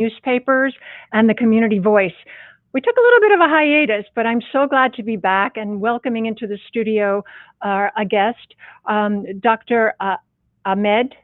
newspapers and the community voice. We took a little bit of a hiatus, but I'm so glad to be back and welcoming into the studio a guest, Dr. Ahmed.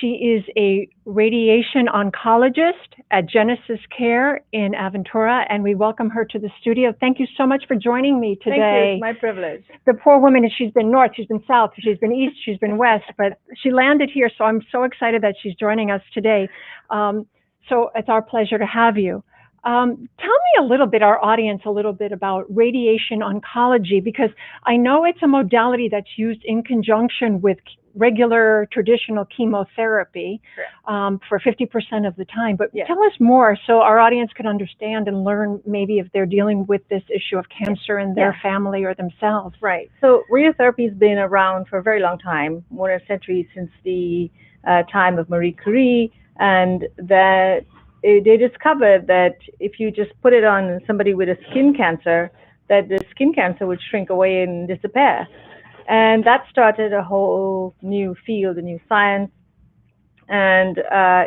She is a radiation oncologist at GenesisCare in Aventura, and we welcome her to the studio. Thank you so much for joining me today. Thank you. It's my privilege. The poor woman, she's been north, she's been south, she's been east, she's been west, but she landed here, so I'm so excited that she's joining us today. So it's our pleasure to have you. Tell me a little bit, our audience, a little bit about radiation oncology, because I know it's a modality that's used in conjunction with regular traditional chemotherapy for 50% of the time. But tell us more so our audience can understand and learn maybe if they're dealing with this issue of cancer in their family or themselves. Right. So radiotherapy has been around for a very long time, more than a century, since the time of Marie Curie, and that they discovered that if you just put it on somebody with a skin cancer, that the skin cancer would shrink away and disappear. And that started a whole new field, a new science. And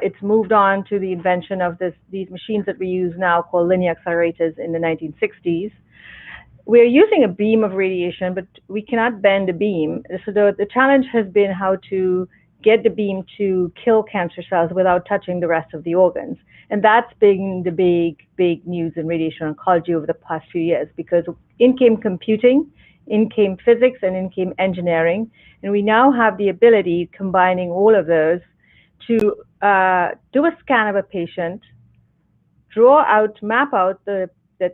it's moved on to the invention of these machines that we use now called linear accelerators in the 1960s. We're using a beam of radiation, but we cannot bend a beam. So the challenge has been how to get the beam to kill cancer cells without touching the rest of the organs. And that's been the big news in radiation oncology over the past few years, because in came computing, in came physics, and in came engineering. And we now have the ability, combining all of those, to do a scan of a patient, map out the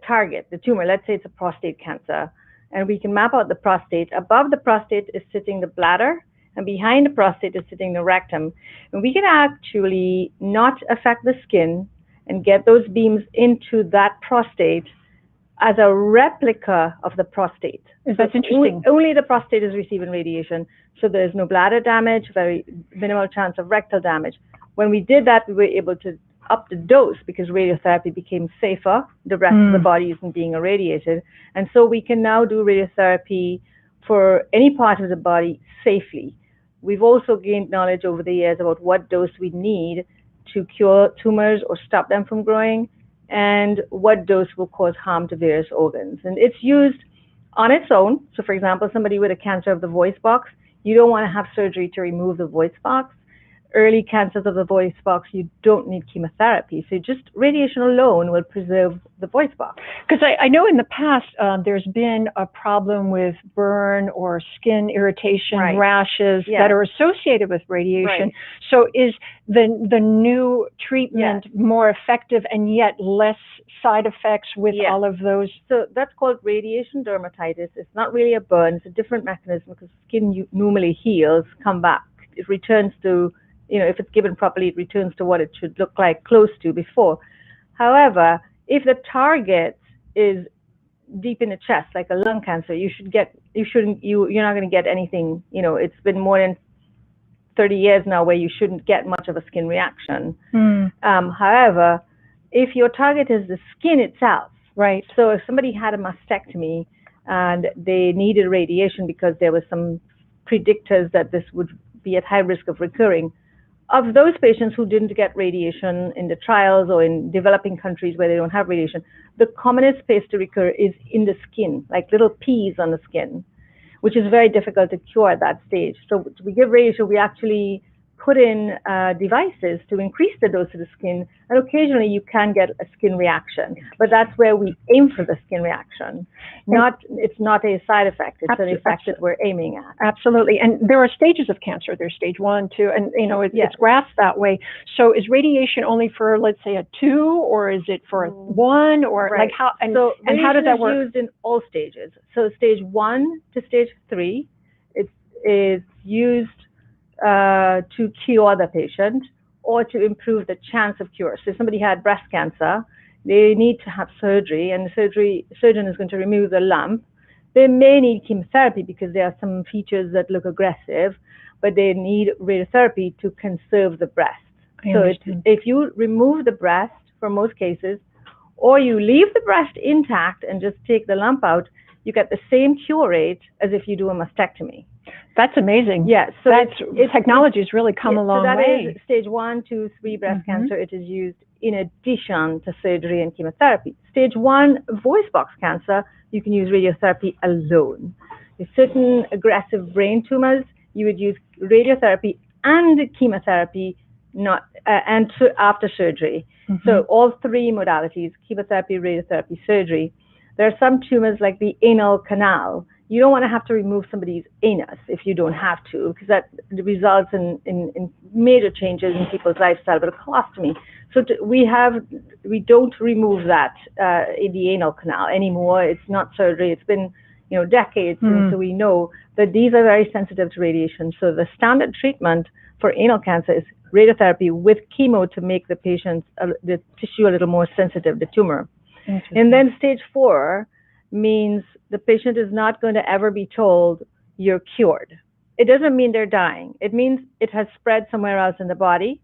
target, the tumor. Let's say it's a prostate cancer. And we can map out the prostate. Above the prostate is sitting the bladder, and behind the prostate is sitting the rectum. And we can actually not affect the skin and get those beams into that prostate as a replica of the prostate. That's interesting. Only the prostate is receiving radiation, so there's no bladder damage, very minimal chance of rectal damage. When we did that, we were able to up the dose because radiotherapy became safer. The rest of the body isn't being irradiated. And so we can now do radiotherapy for any part of the body safely. We've also gained knowledge over the years about what dose we need to cure tumors or stop them from growing, and what dose will cause harm to various organs. And it's used on its own. So for example, somebody with a cancer of the voice box, you don't want to have surgery to remove the voice box. Early cancers of the voice box, you don't need chemotherapy. So just radiation alone will preserve the voice box. Because I know in the past there's been a problem with burn or skin irritation, rashes that are associated with radiation. So is the new treatment more effective and yet less side effects with all of those? So that's called radiation dermatitis. It's not really a burn. It's a different mechanism because skin normally heals, come back. It returns to, if it's given properly, it returns to what it should look like close to before. However, if the target is deep in the chest, like a lung cancer, you're not going to get anything. It's been more than 30 years now where you shouldn't get much of a skin reaction. However, if your target is the skin itself, so if somebody had a mastectomy and they needed radiation because there were some predictors that this would be at high risk of recurring, of those patients who didn't get radiation in the trials or in developing countries where they don't have radiation, the commonest place to recur is in the skin, like little peas on the skin, which is very difficult to cure at that stage. So we give radiation, we actually put in devices to increase the dose of the skin, and occasionally you can get a skin reaction, but that's where we aim for the skin reaction. It's not a side effect, it's an effect that we're aiming at. Absolutely. And there are stages of cancer. There's stage 1, 2, and it's grasped that way. So is radiation only for, let's say, a 2, or is it for a 1, or like how? And how does that work? It's used in all stages. So stage 1 to stage 3, it is used to cure the patient or to improve the chance of cure. So if somebody had breast cancer, they need to have surgery, and the surgeon is going to remove the lump. They may need chemotherapy because there are some features that look aggressive, but they need radiotherapy to conserve the breast. So if you remove the breast, for most cases, or you leave the breast intact and just take the lump out, you get the same cure rate as if you do a mastectomy. That's amazing. Yeah, so technology has really come a long way. So that is stage 1, 2, 3 breast cancer. It is used in addition to surgery and chemotherapy. Stage 1 voice box cancer, you can use radiotherapy alone. With certain aggressive brain tumors, you would use radiotherapy and chemotherapy after surgery. So all three modalities, chemotherapy, radiotherapy, surgery. There are some tumors like the anal canal. You don't want to have to remove somebody's anus if you don't have to, because that results in major changes in people's lifestyle, but a colostomy. So we don't remove that in the anal canal anymore. It's not surgery. It's been decades, and so we know that these are very sensitive to radiation. So the standard treatment for anal cancer is radiotherapy with chemo to make the the tissue a little more sensitive, the tumor. And then stage 4 means the patient is not going to ever be told you're cured. It doesn't mean they're dying. It means it has spread somewhere else in the body.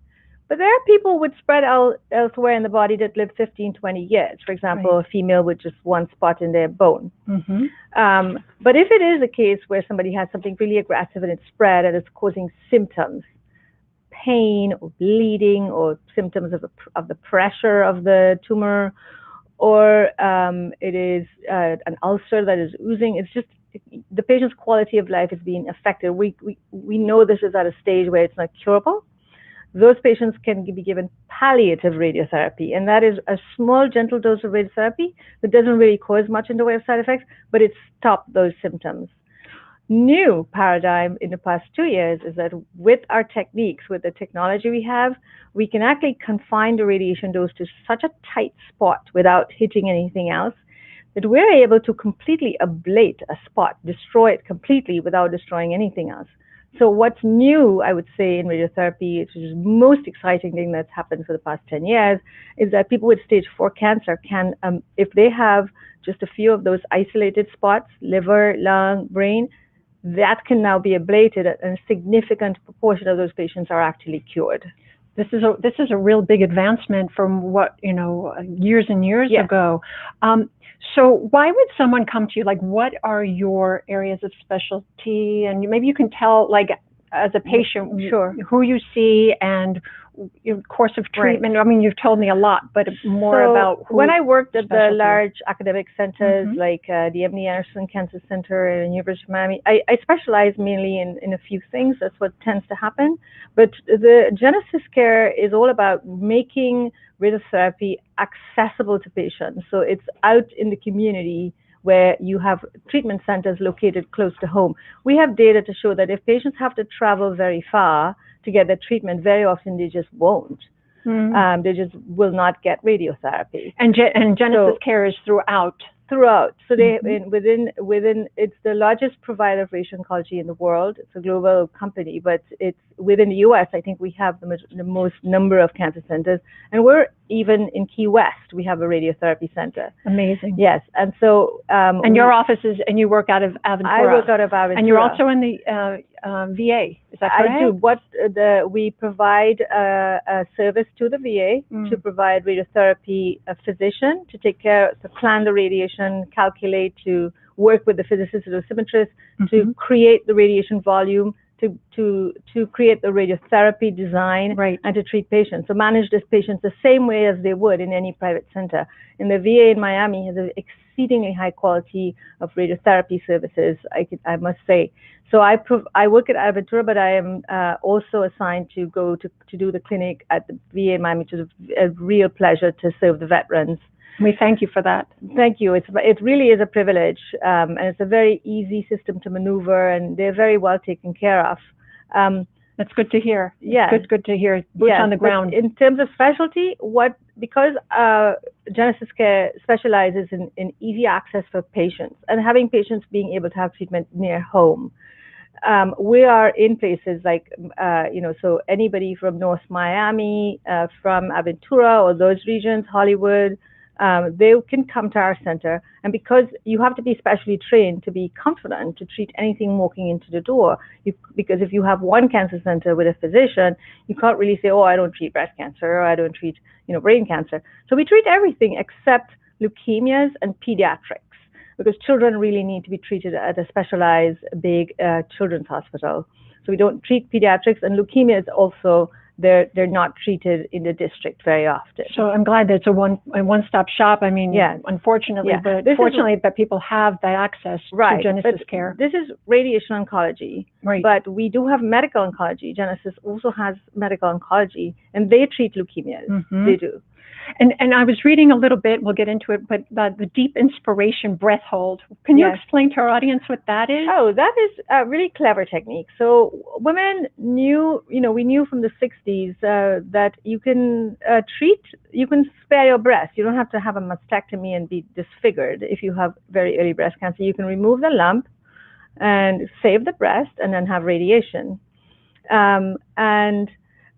But there are people with spread elsewhere in the body that live 15, 20 years. For example, a female with just one spot in their bone. But if it is a case where somebody has something really aggressive and it's spread and it's causing symptoms, pain or bleeding or symptoms of the pressure of the tumor, or it is an ulcer that is oozing, it's just the patient's quality of life is being affected. We know this is at a stage where it's not curable. Those patients can be given palliative radiotherapy, and that is a small, gentle dose of radiotherapy that doesn't really cause much in the way of side effects, but it stops those symptoms. New paradigm in the past 2 years is that with our techniques, with the technology we have, we can actually confine the radiation dose to such a tight spot without hitting anything else that we're able to completely ablate a spot, destroy it completely without destroying anything else. So what's new, I would say, in radiotherapy, which is the most exciting thing that's happened for the past 10 years, is that people with stage 4 cancer can, if they have just a few of those isolated spots, liver, lung, brain, that can now be ablated, and a significant proportion of those patients are actually cured. This is a real big advancement from what, years and years ago. So why would someone come to you? Like, what are your areas of specialty? And maybe you can tell, like, as a patient, who you see and your course of treatment. I mean, you've told me a lot, but more about who. When I worked at the large academic centers like the M.D. Anderson Cancer Center and University of Miami, I specialize mainly in a few things. That's what tends to happen. But the GenesisCare is all about making radiotherapy accessible to patients. So it's out in the community where you have treatment centers located close to home. We have data to show that if patients have to travel very far to get their treatment, very often they just won't. They just will not get radiotherapy. And GenesisCare is throughout. So they within it's the largest provider of radiation oncology in the world. It's a global company, but it's within the U.S. I think we have the most number of cancer centers, and we're even in Key West. We have a radiotherapy center. Amazing. Yes, and so and your office is, and you work out of Aventura. I work out of Aventura, and you're also in the VA. Is that correct? I do. We provide a service to the VA to provide radiotherapy, a physician to take care, to plan the radiation, calculate, to work with the physicist or dosimetrist to create the radiation volume, to create the radiotherapy design, and to treat patients. So manage these patients the same way as they would in any private center. And the VA in Miami has an exceedingly high quality of radiotherapy services, I must say. So I work at Aventura, but I am also assigned to go to do the clinic at the VA in Miami, which is a real pleasure to serve the veterans. We thank you for that. Thank you. It really is a privilege, and it's a very easy system to maneuver, and they're very well taken care of. That's good to hear. Yeah, it's good to hear. Boots on the ground. In terms of specialty, because GenesisCare specializes in easy access for patients and having patients being able to have treatment near home. We are in places like, so anybody from North Miami, from Aventura or those regions, Hollywood, they can come to our center. And because you have to be specially trained to be confident to treat anything walking into the door, because if you have one cancer center with a physician, you can't really say, oh, I don't treat breast cancer, or I don't treat, brain cancer. So we treat everything except leukemias and pediatrics, because children really need to be treated at a specialized big children's hospital. So we don't treat pediatrics, and leukemia is also they're not treated in the district very often. So I'm glad that it's a one-stop shop. I mean, unfortunately, but fortunately that people have that access to GenesisCare. This is radiation oncology, but we do have medical oncology. Genesis also has medical oncology, and they treat leukemias. They do. And I was reading a little bit, we'll get into it, but the deep inspiration breath hold. Can you explain to our audience what that is? Oh, that is a really clever technique. So women knew, we knew from the 60s that you can you can spare your breast. You don't have to have a mastectomy and be disfigured if you have very early breast cancer. You can remove the lump and save the breast and then have radiation.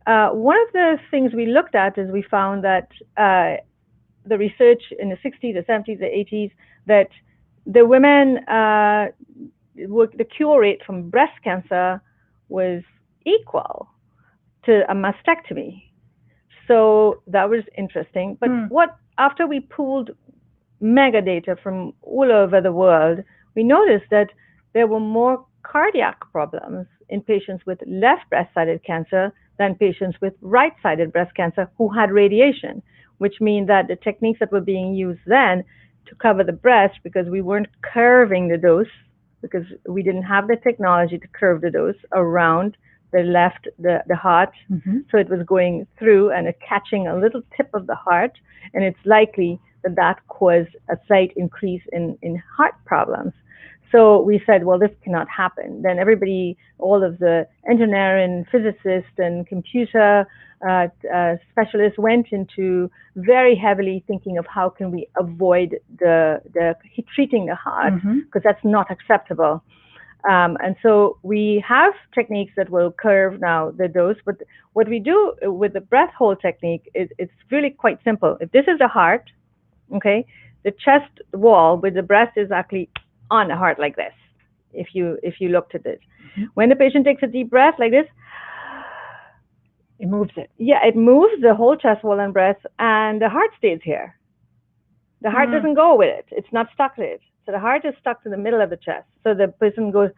One of the things we looked at is we found that the research in the 60s, the 70s, the 80s, that the women, the cure rate from breast cancer was equal to a mastectomy. So that was interesting. But after we pulled mega data from all over the world, we noticed that there were more cardiac problems in patients with left breast-sided cancer than patients with right-sided breast cancer who had radiation, which means that the techniques that were being used then to cover the breast, because we weren't curving the dose, because we didn't have the technology to curve the dose around the heart. So it was going through and catching a little tip of the heart, and it's likely that that caused a slight increase in heart problems. So we said, well, this cannot happen. Then everybody, all of the engineering, physicists, and computer specialists went into very heavily thinking of how can we avoid the treating the heart, because that's not acceptable. And so we have techniques that will curve now the dose. But what we do with the breath hold technique is it's really quite simple. If this is the heart, okay, the chest wall with the breast is actually on the heart like this, if you looked at it. When the patient takes a deep breath like this, it moves it. Yeah, it moves the whole chest wall and breast, and the heart stays here. The heart doesn't go with it. It's not stuck to it. So the heart is stuck to the middle of the chest. So the person goes,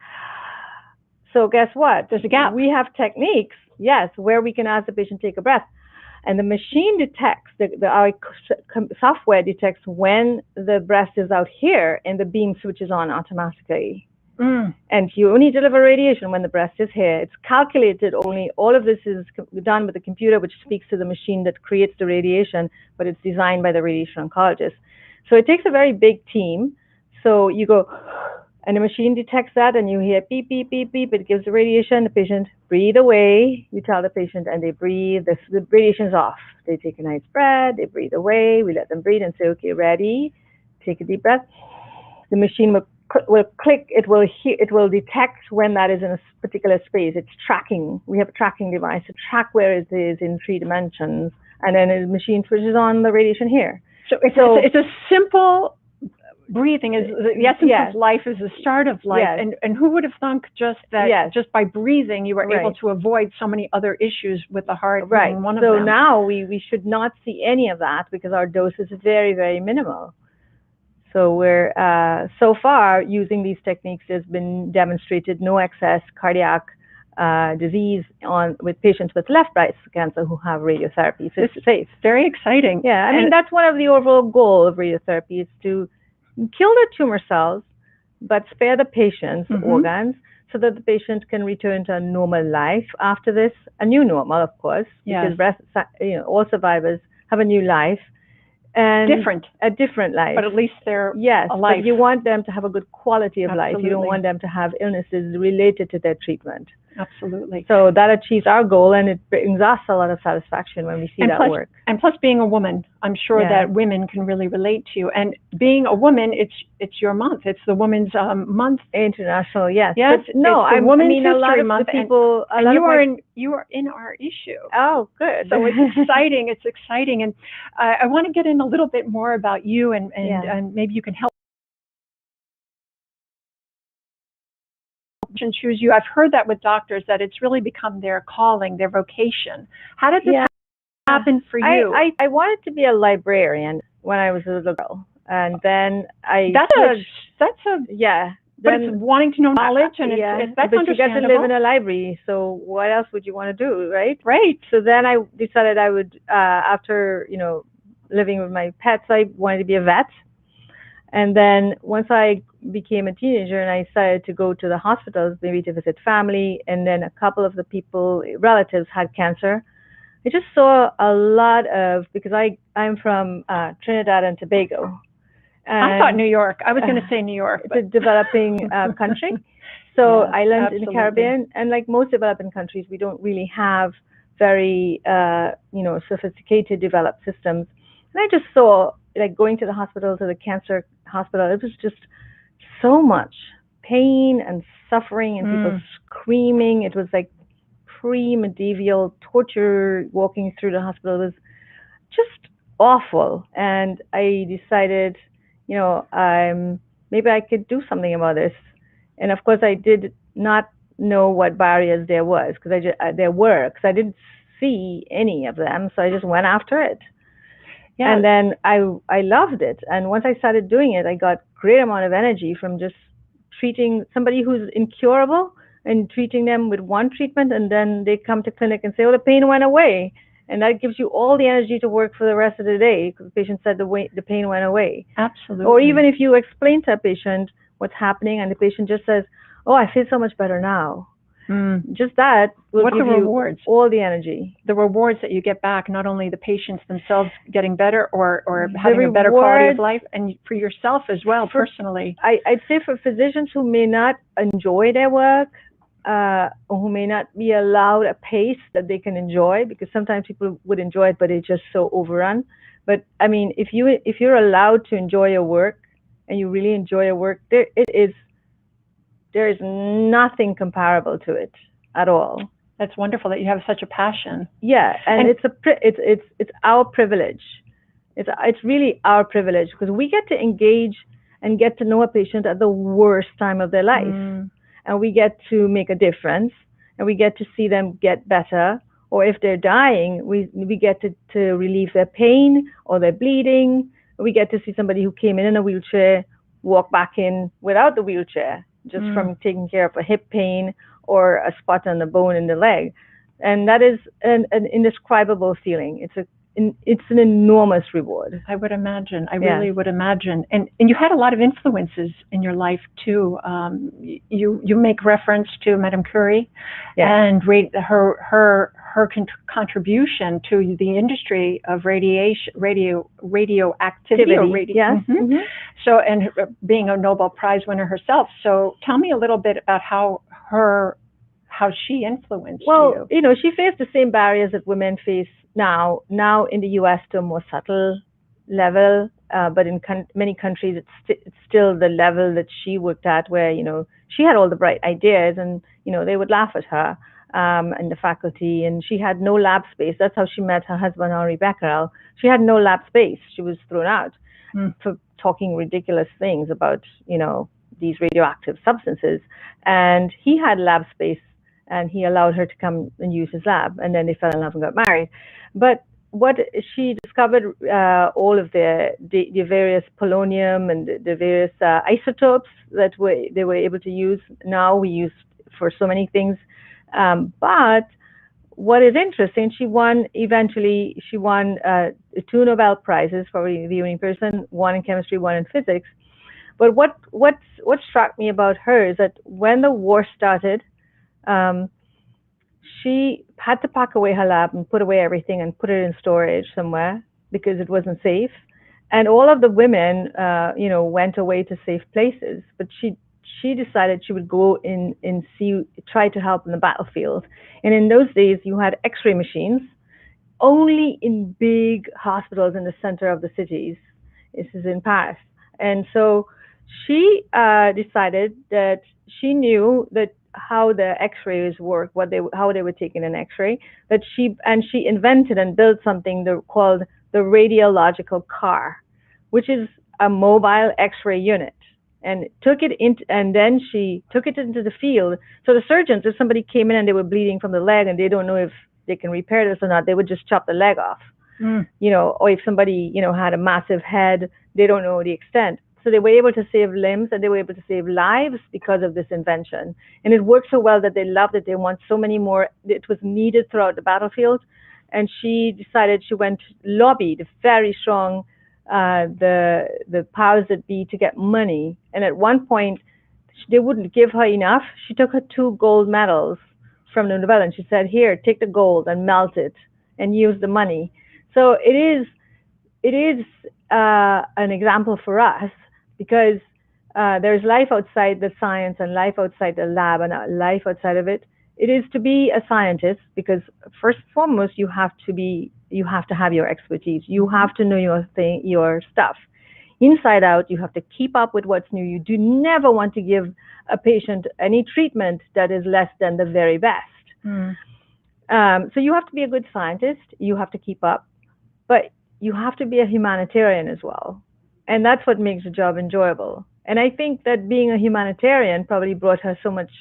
so guess what? There's a gap. We have techniques, yes, where we can ask the patient to take a breath. And the machine detects, our software detects when the breast is out here, and the beam switches on automatically. And you only deliver radiation when the breast is here. It's calculated only. All of this is done with the computer, which speaks to the machine that creates the radiation, but it's designed by the radiation oncologist. So it takes a very big team. So you go, and the machine detects that, and you hear beep, beep, beep, beep. It gives the radiation. The patient breathe away. You tell the patient, and they breathe. The radiation's off. They take a nice breath. They breathe away. We let them breathe and say, okay, ready. Take a deep breath. The machine will click. It will detect when that is in a particular space. It's tracking. We have a tracking device to track where it is in 3 dimensions, and then the machine switches on the radiation here. So it's a simple. Breathing is the essence of life, is the start of life. And who would have thunk just that just by breathing you were able to avoid so many other issues with the heart being one of them. So now we should not see any of that, because our dose is very, very minimal. So we're so far using these techniques, has been demonstrated no excess cardiac disease with patients with left breast cancer who have radiotherapy. So it's safe. Very exciting. Yeah, I mean, that's one of the overall goal of radiotherapy, is to kill the tumor cells, but spare the patient's organs, so that the patient can return to a normal life after this, a new normal, of course, because all survivors have a new life. And a different life. But at least they're alive. But you want them to have a good quality of life. You don't want them to have illnesses related to their treatment. Absolutely. So that achieves our goal, and it brings us a lot of satisfaction when we see that work. And plus, being a woman, I'm sure that women can really relate to you. And being a woman, it's your month. It's the Women's Month. International, yes. Yes. But no, I mean, a lot of month, the people. And you are in our issue. Oh, good. So it's exciting. It's exciting. And I want to get in a little bit more about you, and maybe you can help. And choose you. I've heard that with doctors, that it's really become their calling, their vocation. How did this happen for you? I wanted to be a librarian when I was a little girl, and then But it's wanting to know knowledge, and that's but you get to live in understandable. a library, so what else would you want to do, right? Right. So then I decided I would, after, living with my pets, I wanted to be a vet. And then once I became a teenager and I decided to go to the hospitals, maybe to visit family, and then a couple of the relatives had cancer, I just saw a lot of, because I'm from Trinidad and Tobago. I thought New York. I was going to say New York. It's a developing country. So Yes, islands absolutely. in the Caribbean, and like most developing countries, we don't really have very, sophisticated developed systems. And I just saw, like, going to the hospital, to the cancer hospital, it was just so much pain and suffering and people screaming. It was like pre-medieval torture. Walking through the hospital was just awful. And I decided, maybe I could do something about this. And of course, I did not know what barriers there was, because I didn't see any of them. So I just went after it. Yeah. And then I loved it. And once I started doing it, I got great amount of energy from just treating somebody who's incurable and treating them with one treatment, and then they come to clinic and say, oh, the pain went away. And that gives you all the energy to work for the rest of the day, because the patient said the pain went away. Absolutely. Or even if you explain to a patient what's happening and the patient just says, oh, I feel so much better now. Just that will give you rewards? All the energy. The rewards that you get back, not only the patients themselves getting better or having a better quality of life, and for yourself as well, personally. I'd say for physicians who may not enjoy their work, or who may not be allowed a pace that they can enjoy, because sometimes people would enjoy it, but it's just so overrun. But I mean, if you're allowed to enjoy your work, and you really enjoy your work, there is nothing comparable to it at all. That's wonderful that you have such a passion. Yeah, and it's our privilege. It's really our privilege, because we get to engage and get to know a patient at the worst time of their life. And we get to make a difference, and we get to see them get better. Or if they're dying, we get to relieve their pain or their bleeding. We get to see somebody who came in a wheelchair walk back in without the wheelchair, just from taking care of a hip pain or a spot on the bone in the leg. And that is an indescribable feeling. It's an enormous reward. I would imagine. I really would imagine. And you had a lot of influences in your life too. You make reference to Madame Curie, and her contribution to the industry of radioactivity. So, and being a Nobel Prize winner herself. So tell me a little bit about how she influenced you. Well, she faced the same barriers that women face now in the US to a more subtle level, but in many countries it's still the level that she worked at, where she had all the bright ideas, and they would laugh at her and the faculty, and she had no lab space. That's how she met her husband, Henri Becquerel. She had no lab space. She was thrown out for talking ridiculous things about these radioactive substances, and he had lab space, and he allowed her to come and use his lab, and then they fell in love and got married. But what she discovered, all of the various polonium and the various isotopes that they were able to use. Now we use for so many things. But what is interesting, she won 2 Nobel Prizes, probably the only person, one in chemistry, one in physics. But what struck me about her is that when the war started, she had to pack away her lab and put away everything and put it in storage somewhere, because it wasn't safe. And all of the women, went away to safe places. But she decided she would go in and try to help in the battlefield. And in those days, you had X-ray machines only in big hospitals in the center of the cities. This is in Paris. And so she decided that she knew that how the X-rays work, how they were taking an X-ray, that she invented and built something called the radiological car, which is a mobile X-ray unit, and then she took it into the field. So the surgeons, if somebody came in and they were bleeding from the leg and they don't know if they can repair this or not, they would just chop the leg off. Or if somebody had a massive head, they don't know the extent. So they were able to save limbs and they were able to save lives because of this invention. And it worked so well that they loved it. They want so many more. It was needed throughout the battlefield. And she decided, she went lobbied very strong, the powers that be, to get money. And at one point, they wouldn't give her enough. She took her 2 gold medals from the Nobel and she said, here, take the gold and melt it and use the money. So it is an example for us, because there's life outside the science and life outside the lab and life outside of it. It is to be a scientist, because first and foremost, you have to have your expertise. You have to know your stuff. Inside out, you have to keep up with what's new. You do never want to give a patient any treatment that is less than the very best. So you have to be a good scientist. You have to keep up, but you have to be a humanitarian as well. And that's what makes the job enjoyable. And I think that being a humanitarian probably brought her so much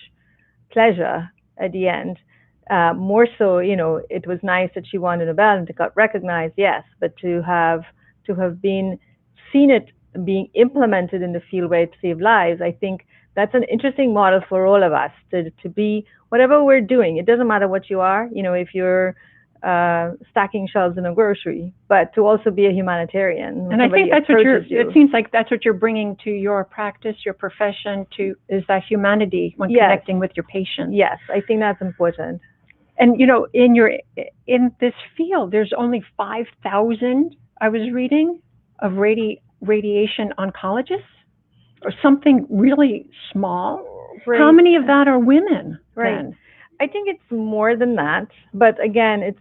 pleasure at the end. More so, it was nice that she won a Nobel and got recognized, yes, but to have seen it being implemented in the field where it saved lives, I think that's an interesting model for all of us to be, whatever we're doing. It doesn't matter what you are, if you're stacking shelves in a grocery, but to also be a humanitarian. And I think that's it seems like that's what you're bringing to your practice, your profession, is that humanity when connecting with your patients. Yes, I think that's important. And in this field, there's only 5,000, I was reading, of radiation oncologists, or something really small. Right. How many of that are women? Right. Then? I think it's more than that, but again,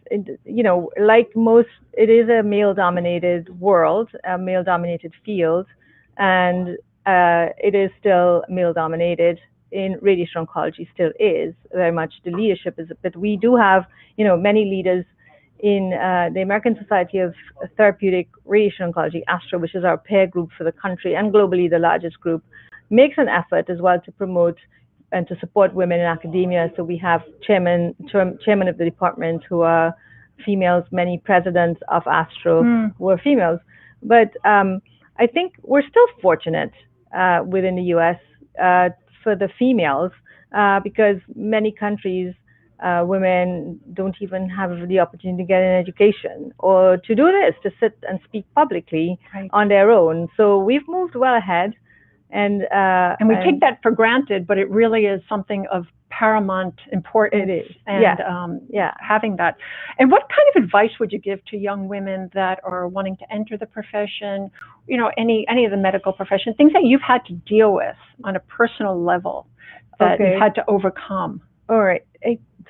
like most, it is a male-dominated world, a male-dominated field, and it is still male-dominated. In radiation oncology, still is very much. The leadership is, but we do have, many leaders in the American Society of Therapeutic Radiation Oncology, ASTRO, which is our peer group for the country and globally the largest group, makes an effort as well to promote and to support women in academia. So we have chairman of the department who are females, many presidents of ASTRO were females. But I think we're still fortunate within the US for the females, because many countries, women don't even have the opportunity to get an education or to do this, to sit and speak publicly on their own. So we've moved well ahead. And we take that for granted, but it really is something of paramount importance. It is. And having that. And what kind of advice would you give to young women that are wanting to enter the profession, any of the medical profession, things that you've had to deal with on a personal level that you've had to overcome? All right.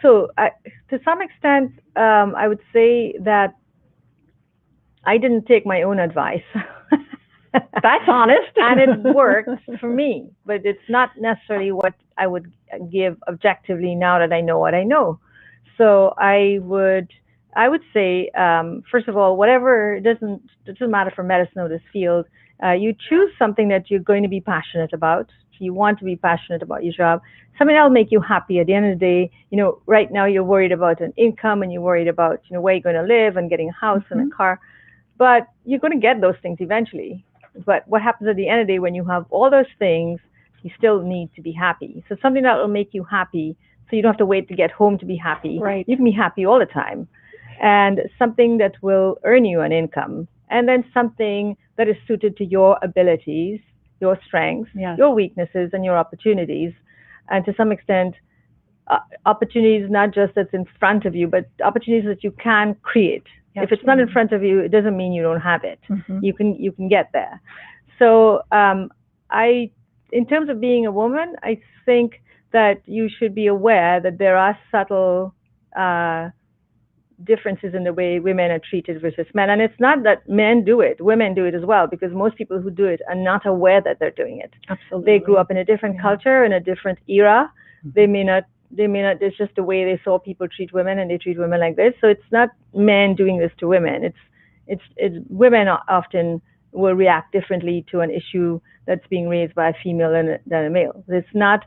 So to some extent, I would say that I didn't take my own advice. That's honest. And it worked for me, but it's not necessarily what I would give objectively now that I know what I know. So I would say, first of all, it doesn't matter for medicine or this field, you choose something that you're going to be passionate about. You want to be passionate about your job, something that'll make you happy. At the end of the day, right now you're worried about an income and you're worried about, where you're going to live and getting a house and a car, but you're going to get those things eventually. But what happens at the end of the day when you have all those things, you still need to be happy. So something that will make you happy, so you don't have to wait to get home to be happy. Right. You can be happy all the time. And something that will earn you an income. And then something that is suited to your abilities, your strengths, your weaknesses, and your opportunities. And to some extent, opportunities not just that's in front of you, but opportunities that you can create. If it's not in front of you, it doesn't mean you don't have it. You can get there. So in terms of being a woman, I think that you should be aware that there are subtle differences in the way women are treated versus men. And it's not that men do it, women do it as well, because most people who do it are not aware that they're doing it. Absolutely. They grew up in a different culture, in a different era. They may not, it's just the way they saw people treat women, and they treat women like this. So it's not men doing this to women. It's women often will react differently to an issue that's being raised by a female than a male. It's not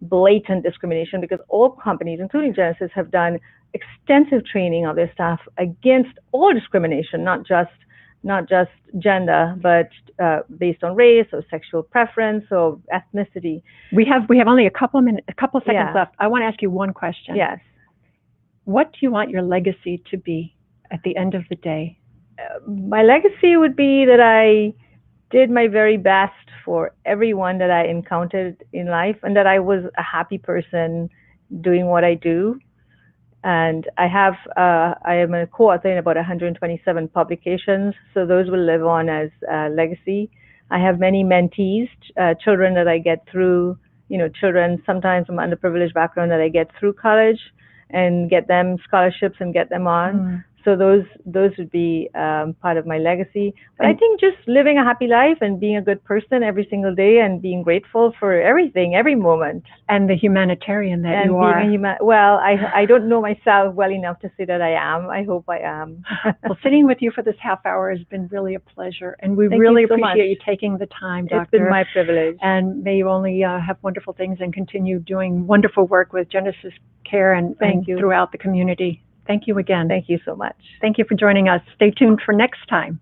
blatant discrimination, because all companies, including Genesis, have done extensive training of their staff against all discrimination, not just not just gender, but based on race or sexual preference or ethnicity. We have only a couple seconds Yeah. left. I want to ask you one question. Yes. What do you want your legacy to be at the end of the day? My legacy would be that I did my very best for everyone that I encountered in life, and that I was a happy person doing what I do. And I am a co-author in about 127 publications, so those will live on as legacy. I have many mentees, children that I get through, children sometimes from underprivileged background that I get through college and get them scholarships and get them on. So those would be part of my legacy. But I think just living a happy life and being a good person every single day and being grateful for everything, every moment. And the humanitarian that you are. Well, I don't know myself well enough to say that I am. I hope I am. Well, sitting with you for this half hour has been really a pleasure. And we Thank really you so appreciate much. you taking the time, Doctor. It's been my privilege. And may you only have wonderful things and continue doing wonderful work with GenesisCare and throughout the community. Thank you again. Thank you so much. Thank you for joining us. Stay tuned for next time.